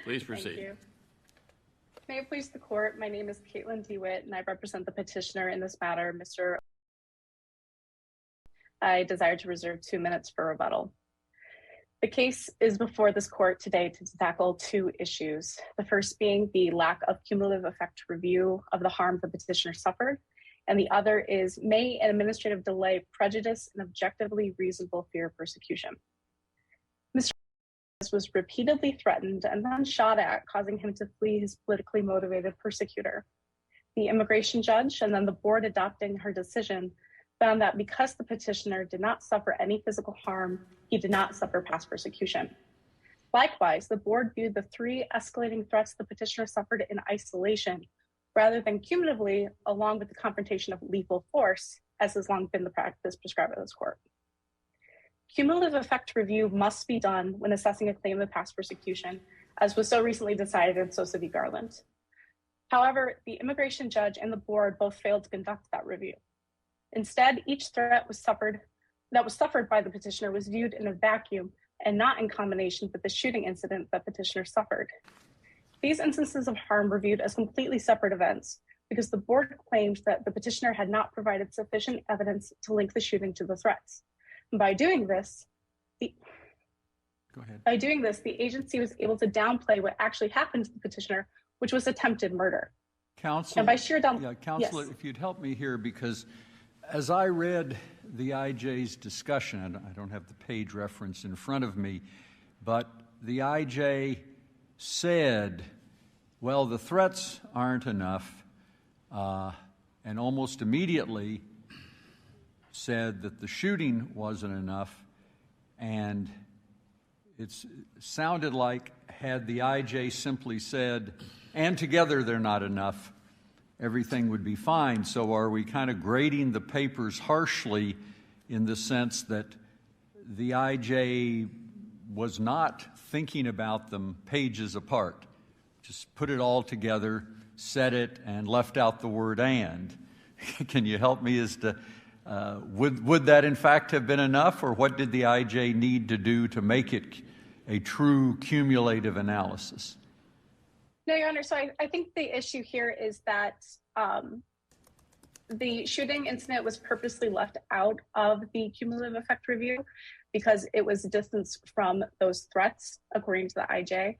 Please proceed. Thank you. May it please the court, my name is Caitlyn DeWitt and I represent the petitioner in this matter, Mr. I desire to reserve 2 minutes for rebuttal. The case is before this court today to tackle two issues. The first being the lack of cumulative effect review of the harm the petitioner suffered, and the other is, may an administrative delay prejudice an objectively reasonable fear of persecution? Mr. was repeatedly threatened and then shot at, causing him to flee his politically motivated persecutor. The immigration judge and then the board adopting her decision found that because the petitioner did not suffer any physical harm, he did not suffer past persecution. Likewise, the board viewed the three escalating threats the petitioner suffered in isolation, rather than cumulatively, along with the confrontation of lethal force, as has long been the practice prescribed by this court. Cumulative effect review must be done when assessing a claim of past persecution, as was so recently decided in Sosa v. Garland. However, the immigration judge and the board both failed to conduct that review. Instead, each threat that was suffered by the petitioner was viewed in a vacuum and not in combination with the shooting incident that petitioner suffered. These instances of harm were viewed as completely separate events because the board claimed that the petitioner had not provided sufficient evidence to link the shooting to the threats. And by doing this, the agency was able to downplay what actually happened to the petitioner, which was attempted murder. Counsel, and by sheer Counselor, yes. If you'd help me here, because as I read the IJ's discussion, and I don't have the page reference in front of me, but the IJ said, well, the threats aren't enough, and almost immediately said that the shooting wasn't enough, and it sounded like had the IJ simply said, and together they're not enough, everything would be fine. So are we kind of grading the papers harshly in the sense that the IJ was not thinking about them pages apart, just put it all together, said it, and left out the word and? Can you help me as to would that in fact have been enough, or what did the IJ need to do to make it a true cumulative analysis? No, Your Honor, so I think the issue here is that the shooting incident was purposely left out of the cumulative effect review because it was distanced from those threats, according to the IJ.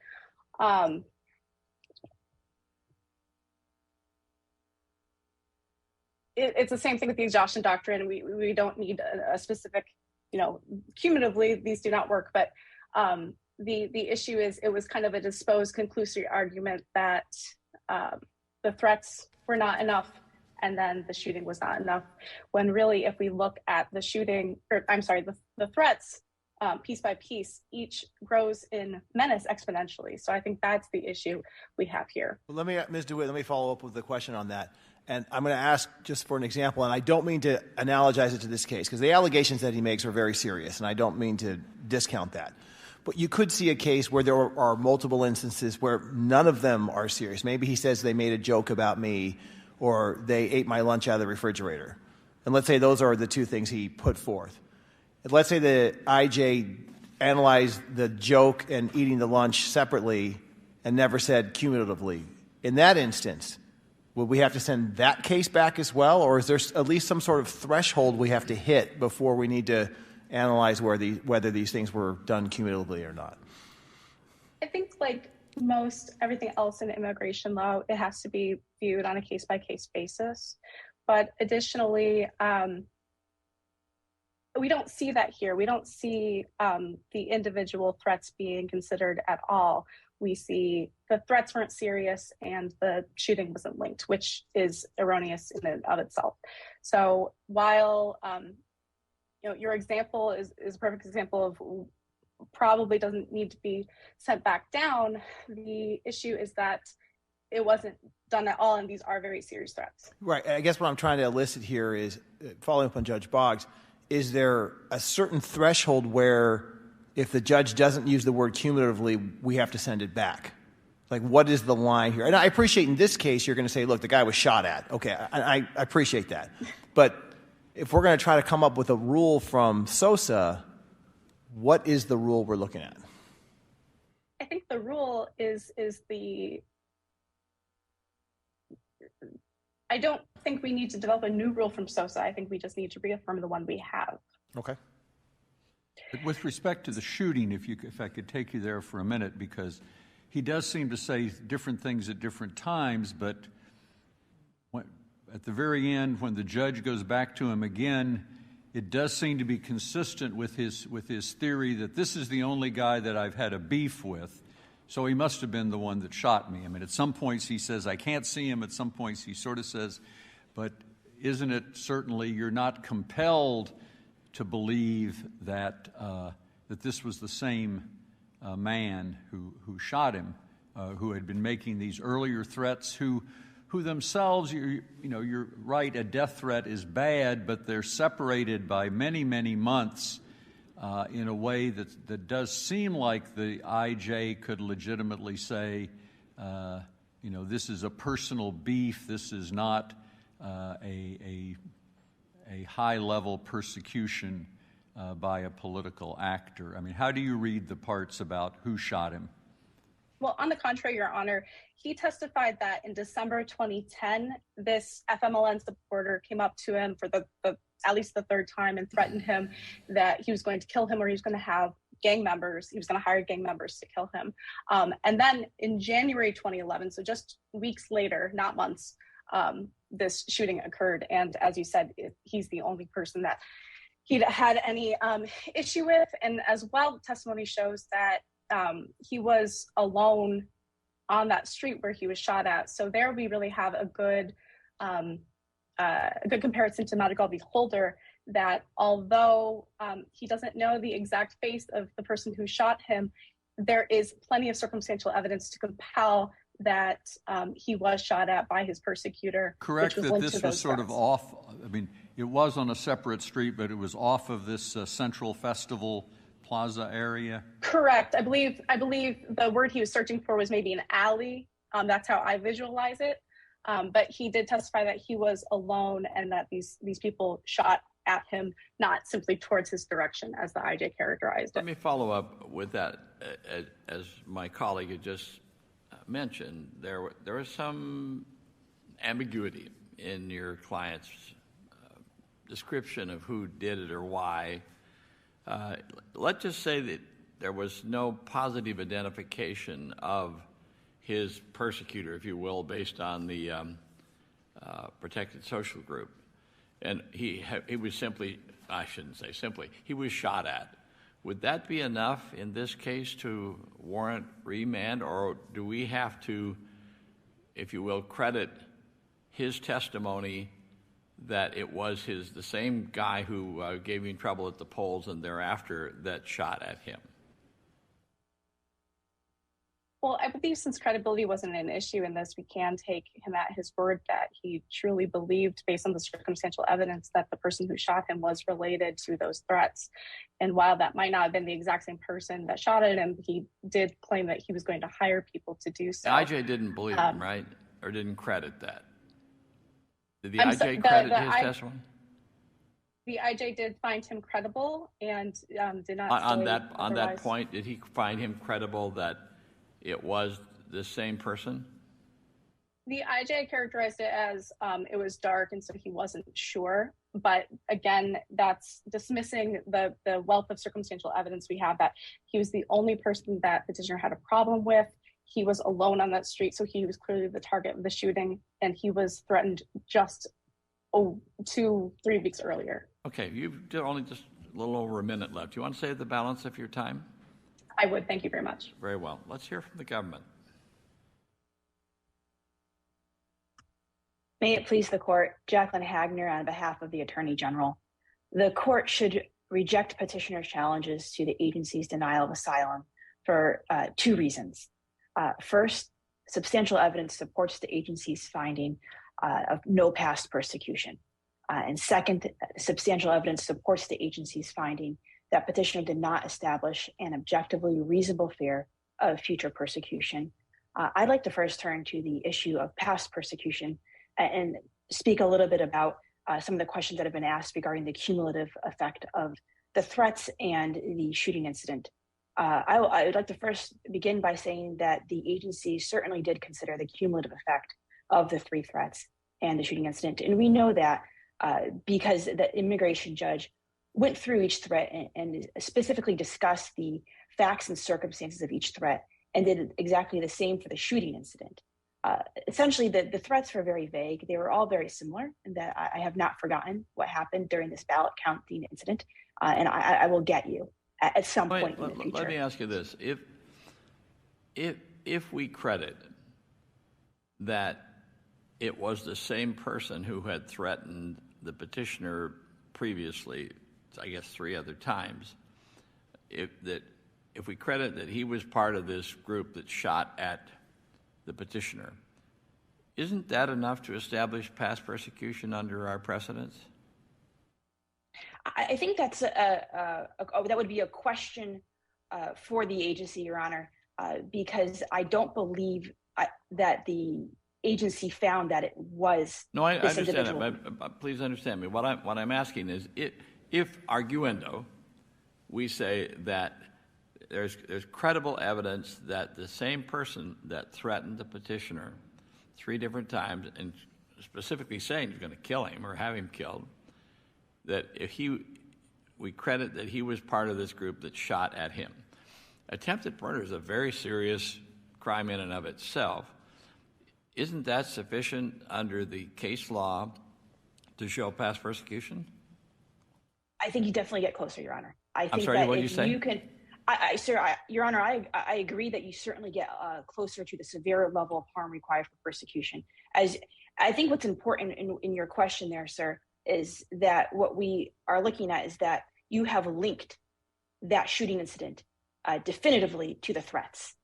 It's the same thing with the exhaustion doctrine. We don't need a specific, cumulatively, these do not work, but the issue is it was kind of a disposed conclusory argument that the threats were not enough and then the shooting was not enough, when really if we look at the threats piece by piece, each grows in menace exponentially. So I think that's the issue we have here. Well, Ms. DeWitt, let me follow up with a question on that. And I'm going to ask just for an example, and I don't mean to analogize it to this case, because the allegations that he makes are very serious, and I don't mean to discount that. But you could see a case where there are multiple instances where none of them are serious. Maybe he says they made a joke about me, or they ate my lunch out of the refrigerator. And let's say those are the two things he put forth. And let's say the IJ analyzed the joke and eating the lunch separately and never said cumulatively. In that instance, would we have to send that case back as well, or is there at least some sort of threshold we have to hit before we need to analyze whether these things were done cumulatively or not? I think like most everything else in immigration law, it has to be viewed on a case-by-case basis. But additionally, we don't see that here. We don't see the individual threats being considered at all. We see the threats weren't serious and the shooting wasn't linked, which is erroneous in and of itself. So while your example is a perfect example of probably doesn't need to be sent back down, the issue is that it wasn't done at all, and these are very serious threats. Right. I guess what I'm trying to elicit here is, following up on Judge Boggs, is there a certain threshold where if the judge doesn't use the word cumulatively, we have to send it back? Like, what is the line here? And I appreciate in this case, you're going to say, look, the guy was shot at. Okay, I appreciate that. But if we're going to try to come up with a rule from Sosa, what is the rule we're looking at? I think the the rule is I don't think we need to develop a new rule from SOSA. I think we just need to reaffirm the one we have. Okay. But with respect to the shooting, if I could take you there for a minute, because he does seem to say different things at different times, but at the very end, when the judge goes back to him again, it does seem to be consistent with his theory that this is the only guy that I've had a beef with, so he must have been the one that shot me. I mean, at some points he says, I can't see him. At some points he sort of says, but isn't it certainly you're not compelled to believe that that this was the same man who shot him, who had been making these earlier threats, who themselves, you're right, a death threat is bad, but they're separated by many, many months in a way that does seem like the IJ could legitimately say, this is a personal beef, this is not a high-level persecution by a political actor. I mean, how do you read the parts about who shot him? Well, on the contrary, Your Honor, he testified that in December 2010, this FMLN supporter came up to him for at least the third time and threatened him that he was going to kill him, or he was going to have gang members. He was going to hire gang members to kill him. And then in January 2011, so just weeks later, not months, this shooting occurred. And as you said, he's the only person that he'd had any issue with. And as well, testimony shows that he was alone on that street where he was shot at. So there we really have a good comparison to Madrigal v. Holder, that although he doesn't know the exact face of the person who shot him, there is plenty of circumstantial evidence to compel that he was shot at by his persecutor. Correct that this was sort of off. I mean, it was on a separate street, but it was off of this Central Festival Plaza area. Correct. I believe the word he was searching for was maybe an alley. That's how I visualize it. But he did testify that he was alone and that these people shot at him, not simply towards his direction, as the IJ characterized it. Let me follow up with that. As my colleague had just mentioned, there was some ambiguity in your client's description of who did it or why. Let's just say that there was no positive identification of his persecutor, if you will, based on the protected social group. And he was simply, I shouldn't say simply, he was shot at. Would that be enough in this case to warrant remand, or do we have to, if you will, credit his testimony that it was the same guy who gave him trouble at the polls and thereafter that shot at him? Well, I believe since credibility wasn't an issue in this, we can take him at his word that he truly believed, based on the circumstantial evidence, that the person who shot him was related to those threats. And while that might not have been the exact same person that shot at him, he did claim that he was going to hire people to do so. The IJ didn't believe him, right? Or didn't credit that? Did the IJ credit his testimony? The IJ did find him credible and did not on that point. Did he find him credible that it was the same person? The IJ characterized it as it was dark, and so he wasn't sure. But again, that's dismissing the wealth of circumstantial evidence we have that he was the only person that petitioner had a problem with. He was alone on that street, so he was clearly the target of the shooting, and he was threatened just 2-3 weeks earlier. Okay, you've only just a little over a minute left. Do you want to save the balance of your time? I would. Thank you very much. Very well. Let's hear from the government. May it please the court, Jacqueline Hagner on behalf of the Attorney General. The court should reject petitioner's challenges to the agency's denial of asylum for 2 reasons. First, substantial evidence supports the agency's finding of no past persecution. And second, substantial evidence supports the agency's finding that petitioner did not establish an objectively reasonable fear of future persecution. I'd like to first turn to the issue of past persecution and speak a little bit about some of the questions that have been asked regarding the cumulative effect of the threats and the shooting incident. I would like to first begin by saying that the agency certainly did consider the cumulative effect of the 3 threats and the shooting incident. And we know that because the immigration judge went through each threat and specifically discussed the facts and circumstances of each threat and did exactly the same for the shooting incident. Essentially, the threats were very vague. They were all very similar in that I have not forgotten what happened during this ballot counting incident, and I will get you at some point in the future. Let me ask you this. If we credit that it was the same person who had threatened the petitioner previously, I guess 3 other times, if we credit that he was part of this group that shot at the petitioner, isn't that enough to establish past persecution under our precedents? I think that's that would be a question for the agency, Your Honor, because I don't believe that the agency found that it was. No, I understand that, but please understand me. What I'm asking is, if arguendo, we say that there's credible evidence that the same person that threatened the petitioner 3 different times, and specifically saying he's going to kill him or have him killed, that we credit that he was part of this group that shot at him. Attempted murder is a very serious crime in and of itself. Isn't that sufficient under the case law to show past persecution? I think you definitely get closer, Your Honor. I'm sorry, what did you say? Your Honor, I agree that you certainly get closer to the severe level of harm required for persecution. As I think what's important in your question there, sir, is that what we are looking at is that you have linked that shooting incident definitively to the threats.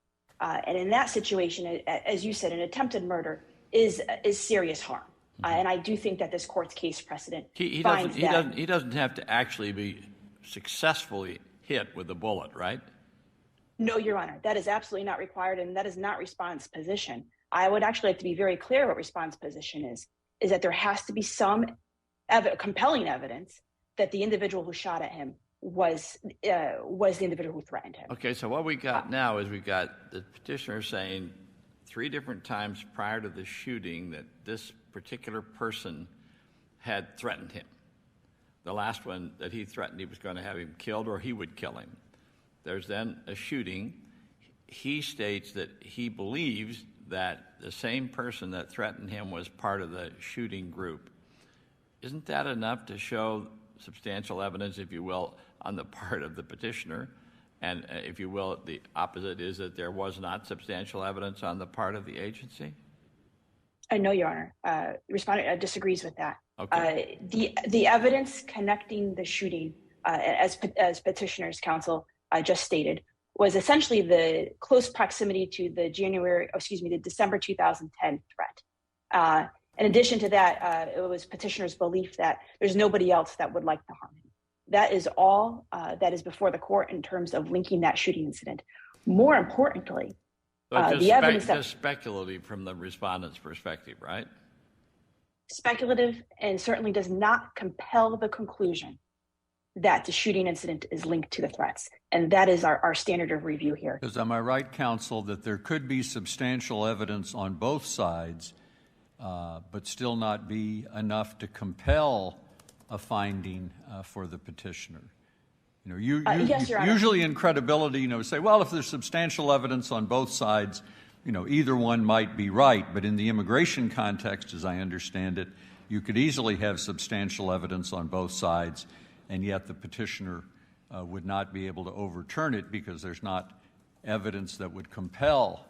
And in that situation, as you said, an attempted murder is serious harm. And I do think that this court's case precedent finds that. He doesn't have to actually be successfully hit with a bullet, right? No, Your Honor, that is absolutely not required, and that is not response position. I would actually like to be very clear what response position is that there has to be some compelling evidence that the individual who shot at him was the individual who threatened him. Okay, so what we got now is we got the petitioner saying 3 different times prior to the shooting that this particular person had threatened him. The last one that he threatened he was going to have him killed or he would kill him. There's then a shooting. He states that he believes that the same person that threatened him was part of the shooting group. Isn't that enough to show substantial evidence, if you will, on the part of the petitioner? And if you will, the opposite is that there was not substantial evidence on the part of the agency? No, Your Honor. Respondent disagrees with that. Okay. The evidence connecting the shooting, as petitioner's counsel just stated, was essentially the close proximity to the December 2010 threat. In addition to that, it was petitioner's belief that there's nobody else that would like to harm him. That is all that is before the court in terms of linking that shooting incident. More importantly, the evidence just speculative from the respondent's perspective, right? Speculative, and certainly does not compel the conclusion that the shooting incident is linked to the threats. And that is our standard of review here. Because am I right, counsel, that there could be substantial evidence on both sides, but still not be enough to compel a finding for the petitioner? You know, yes, Your Honor. Usually in credibility, say, well, if there's substantial evidence on both sides, either one might be right. But in the immigration context, as I understand it, you could easily have substantial evidence on both sides, and yet the petitioner would not be able to overturn it because there's not evidence that would compel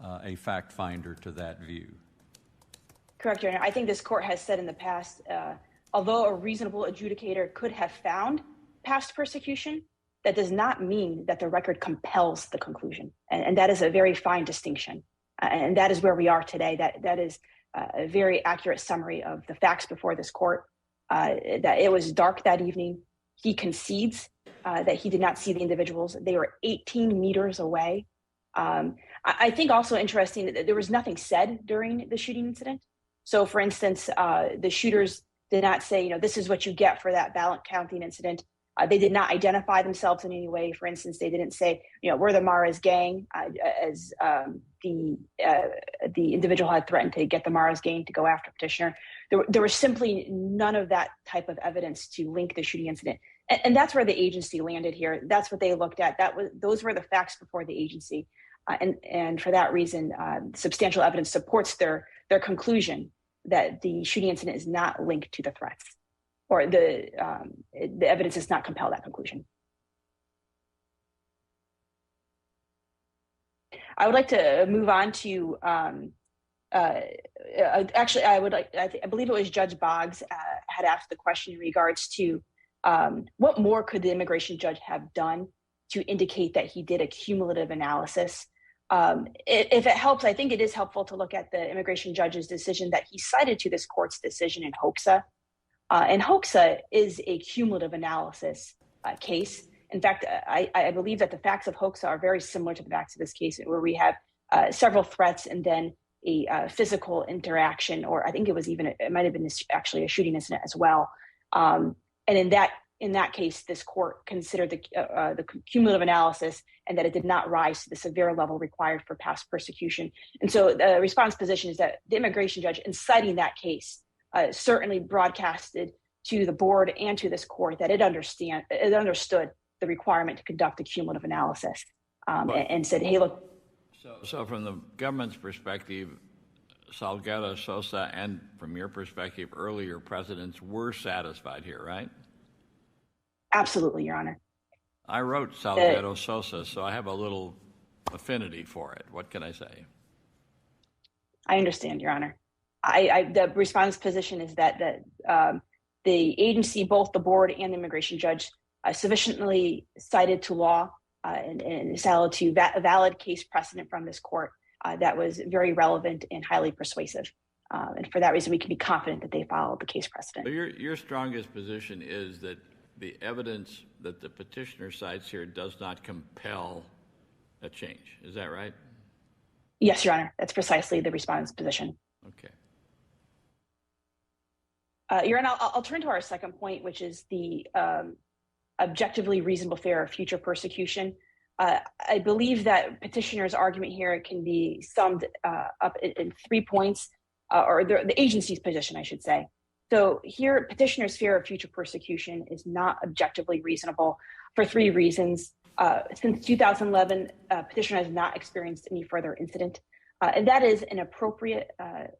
a fact finder to that view. Correct, Your Honor. I think this court has said in the past, although a reasonable adjudicator could have found past persecution, that does not mean that the record compels the conclusion. And that is a very fine distinction. And that is where we are today. That is a very accurate summary of the facts before this court. That it was dark that evening. He concedes that he did not see the individuals. They were 18 meters away. I think also interesting that there was nothing said during the shooting incident. So for instance, the shooters did not say, this is what you get for that ballot counting incident. They did not identify themselves in any way. For instance, they didn't say, we're the Mara's gang, as the individual had threatened to get the Mara's gang to go after petitioner. There was simply none of that type of evidence to link the shooting incident. And that's where the agency landed here. That's what they looked at. Those were the facts before the agency. And for that reason, substantial evidence supports their conclusion that the shooting incident is not linked to the threats, or the evidence does not compel that conclusion. I would like to move on to, actually, I believe it was Judge Boggs had asked the question in regards to what more could the immigration judge have done to indicate that he did a cumulative analysis. If it helps, I think it is helpful to look at the immigration judge's decision that he cited to this court's decision in Hoekse. And Hoekse is a cumulative analysis case. In fact, I believe that the facts of Hoekse are very similar to the facts of this case, where we have several threats and then a physical interaction, or I think it might have been actually a shooting incident as well. And in that case, this court considered the cumulative analysis and that it did not rise to the severe level required for past persecution. And so the response position is that the immigration judge, in citing that case, certainly broadcasted to the board and to this court that it understood the requirement to conduct a cumulative analysis, and said, hey, look. So from the government's perspective, Salgado, Sosa, and from your perspective, earlier presidents were satisfied here, right? Absolutely, Your Honor. I wrote Salgado Sosa, so I have a little affinity for it. What can I say? I understand, Your Honor. The respondent's position is that the agency, both the board and the immigration judge, sufficiently cited to law and cited to a valid case precedent from this court that was very relevant and highly persuasive. And for that reason, we can be confident that they followed the case precedent. So your strongest position is that the evidence that the petitioner cites here does not compel a change. Is that right? Yes, Your Honor. That's precisely the respondent's position. Okay. Your Honor, I'll turn to our second point, which is the objectively reasonable fear of future persecution. I believe that petitioner's argument here can be summed up in 3 points, or the agency's position, I should say. So here, petitioner's fear of future persecution is not objectively reasonable for 3 reasons. Since 2011, petitioner has not experienced any further incident, and that is an appropriate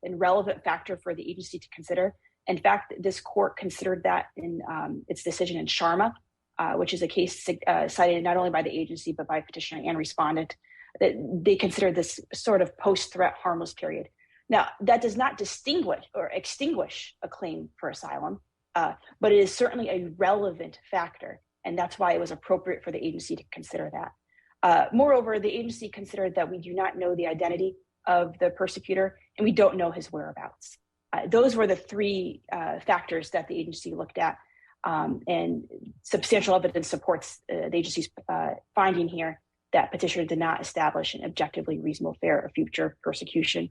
and relevant factor for the agency to consider. In fact, this court considered that in its decision in Sharma, which is a case cited not only by the agency, but by petitioner and respondent, that they considered this sort of post-threat harmless period. Now, that does not distinguish or extinguish a claim for asylum, but it is certainly a relevant factor, and that's why it was appropriate for the agency to consider that. Moreover, the agency considered that we do not know the identity of the persecutor, and we don't know his whereabouts. Those were the 3 factors that the agency looked at, and substantial evidence supports the agency's finding here that petitioner did not establish an objectively reasonable fear of future persecution.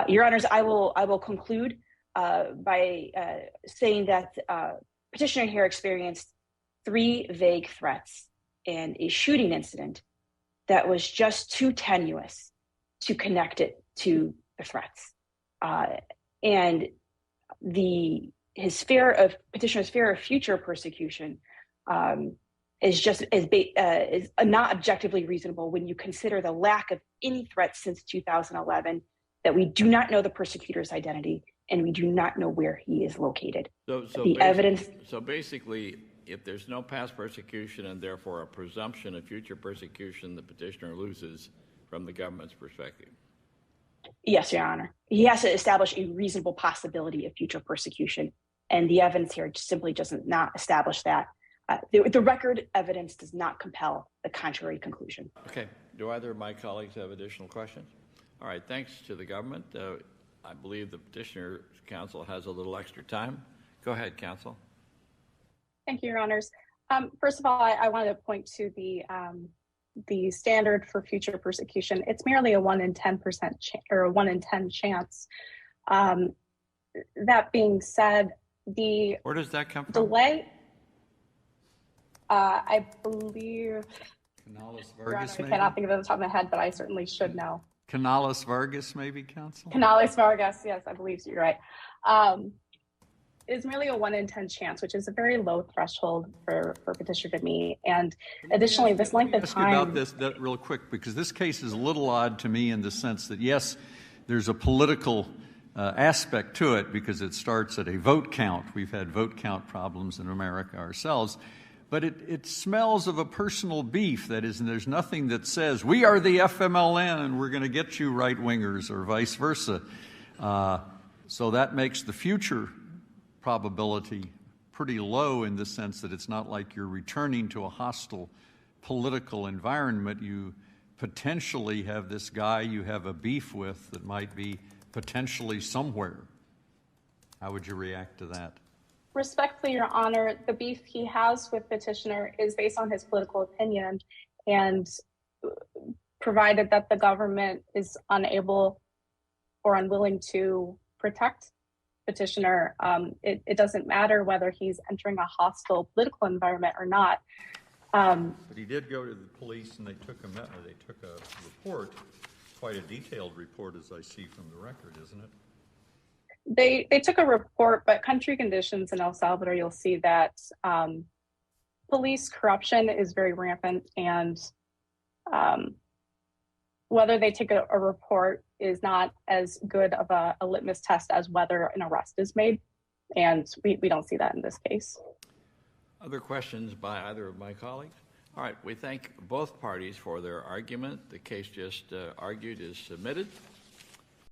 Your Honors, I will conclude by saying that petitioner here experienced 3 vague threats and a shooting incident that was just too tenuous to connect it to the threats. And petitioner's fear of future persecution is not objectively reasonable when you consider the lack of any threats since 2011, that we do not know the persecutor's identity, and we do not know where he is located. So basically, if there's no past persecution and therefore a presumption of future persecution, the petitioner loses from the government's perspective. Yes, Your Honor. He has to establish a reasonable possibility of future persecution, and the evidence here simply does not establish that. The record evidence does not compel the contrary conclusion. Okay. Do either of my colleagues have additional questions? All right. Thanks to the government. I believe the petitioner's counsel has a little extra time. Go ahead, counsel. Thank you, Your Honors. First of all, I wanted to point to the standard for future persecution. It's merely a 1 in 10% or a 1 in 10 chance. That being said, where does that come from? Delay. I believe, Canales Your Honor, Vargas, I maybe? cannot think of it off the top of my head, but I certainly should know. Canales Vargas, maybe, counsel? Canales Vargas, yes, I believe you're right. Is merely a 1 in 10 chance, which is a very low threshold for petitioner to meet. And additionally, this length of time. Let me ask you about that real quick, because this case is a little odd to me in the sense that, yes, there's a political aspect to it because it starts at a vote count. We've had vote count problems in America ourselves. But it smells of a personal beef. That is, and there's nothing that says, we are the FMLN and we're going to get you right-wingers or vice versa. So that makes the future probability pretty low in the sense that it's not like you're returning to a hostile political environment. You potentially have this guy you have a beef with that might be potentially somewhere. How would you react to that? Respectfully, Your Honor, the beef he has with petitioner is based on his political opinion, and provided that the government is unable or unwilling to protect petitioner, it doesn't matter whether he's entering a hostile political environment or not. But he did go to the police and they took a report, quite a detailed report as I see from the record, isn't it? They took a report, but country conditions in El Salvador, you'll see that police corruption is very rampant, and whether they take a report is not as good of a litmus test as whether an arrest is made, and we don't see that in this case. Other questions by either of my colleagues? All right, we thank both parties for their argument. The case just argued is submitted.